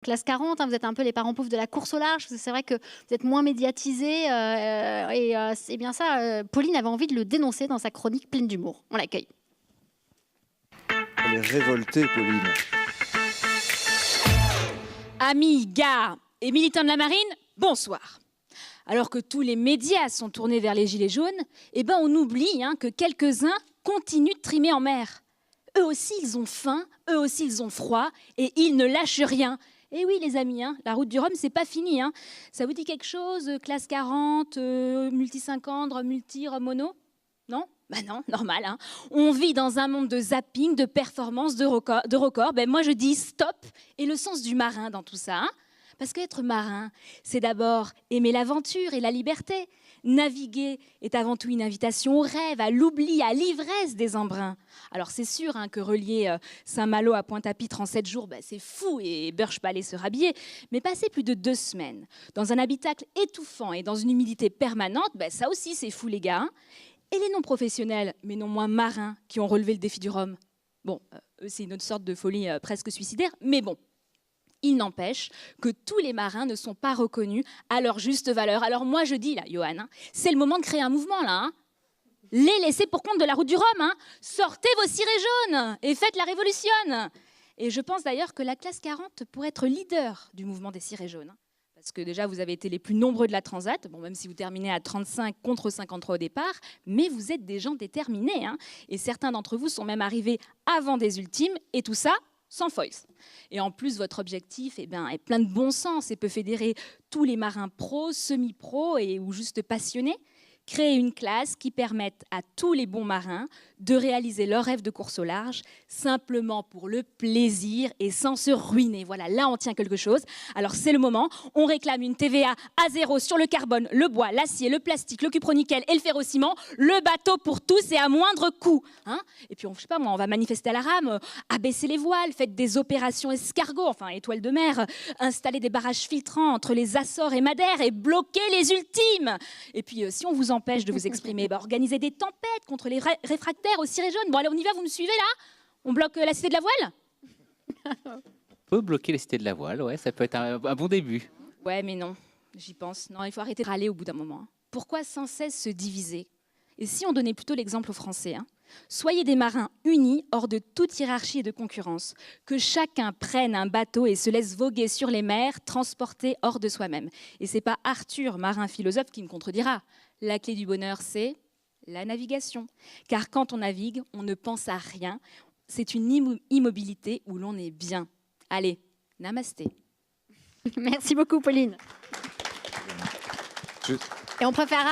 Classe 40, hein, vous êtes un peu les parents pauvres de la course au large, parce que c'est vrai que vous êtes moins médiatisés. C'est bien ça, Pauline avait envie de le dénoncer dans sa chronique pleine d'humour. On l'accueille. Elle est révoltée, Pauline. Amis, gars et militants de la marine, bonsoir. Alors que tous les médias sont tournés vers les gilets jaunes, on oublie que quelques-uns continuent de trimer en mer. Eux aussi, ils ont faim, eux aussi, ils ont froid, et ils ne lâchent rien. Et oui, les amis, la route du Rhum, c'est pas fini. Ça vous dit quelque chose, classe 40, multi-50, multi-Rhum mono? Non? Bah non, normal. On vit dans un monde de zapping, de performance, de records. Moi, je dis stop, et le sens du marin dans tout ça. Parce qu'être marin, c'est d'abord aimer l'aventure et la liberté. Naviguer est avant tout une invitation au rêve, à l'oubli, à l'ivresse des embruns. Alors c'est sûr que relier Saint-Malo à Pointe-à-Pitre en 7 jours, c'est fou et Burch Palais se rhabiller. Mais passer plus de 2 semaines dans un habitacle étouffant et dans une humidité permanente, ça aussi c'est fou les gars. Et les non-professionnels, mais non moins marins, qui ont relevé le défi du Rhum. Bon, eux c'est une autre sorte de folie presque suicidaire, mais bon. Il n'empêche que tous les marins ne sont pas reconnus à leur juste valeur. Alors moi je dis là, Johan, c'est le moment de créer un mouvement là. Les laisser pour compte de la route du Rhum. Sortez vos cirés jaunes et faites la révolution. Et je pense d'ailleurs que la classe 40 pourrait être leader du mouvement des cirés jaunes. Parce que déjà, vous avez été les plus nombreux de la Transat, même si vous terminez à 35 contre 53 au départ, mais vous êtes des gens déterminés. Et certains d'entre vous sont même arrivés avant des ultimes, et tout ça sans foils. Et en plus, votre objectif est plein de bon sens et peut fédérer tous les marins pros, semi-pros ou juste passionnés. Créer une classe qui permette à tous les bons marins de réaliser leur rêve de course au large simplement pour le plaisir et sans se ruiner. Voilà, là on tient quelque chose. Alors c'est le moment, on réclame une TVA à 0 sur le carbone, le bois, l'acier, le plastique, le cupronickel et le ferrociment, le bateau pour tous et à moindre coût. Et puis je sais pas moi, on va manifester à la rame, abaisser les voiles, faites des opérations escargots, étoiles de mer, installer des barrages filtrants entre les Açores et Madère et bloquer les ultimes. Et puis si on vous empêche de vous exprimer, organiser des tempêtes contre les réfractaires aux cirés jaunes. Bon allez, on y va, vous me suivez là? On bloque la cité de la voile? On peut bloquer la cité de la voile, ouais, ça peut être un bon début. Ouais, mais non, j'y pense. Non, il faut arrêter de râler au bout d'un moment. Pourquoi sans cesse se diviser? Et si on donnait plutôt l'exemple aux Français? Soyez des marins unis hors de toute hiérarchie et de concurrence. Que chacun prenne un bateau et se laisse voguer sur les mers, transporté hors de soi-même. Et c'est pas Arthur, marin philosophe, qui me contredira. La clé du bonheur, c'est la navigation. Car quand on navigue, on ne pense à rien. C'est une immobilité où l'on est bien. Allez, namasté. Merci beaucoup, Pauline. Et on préférera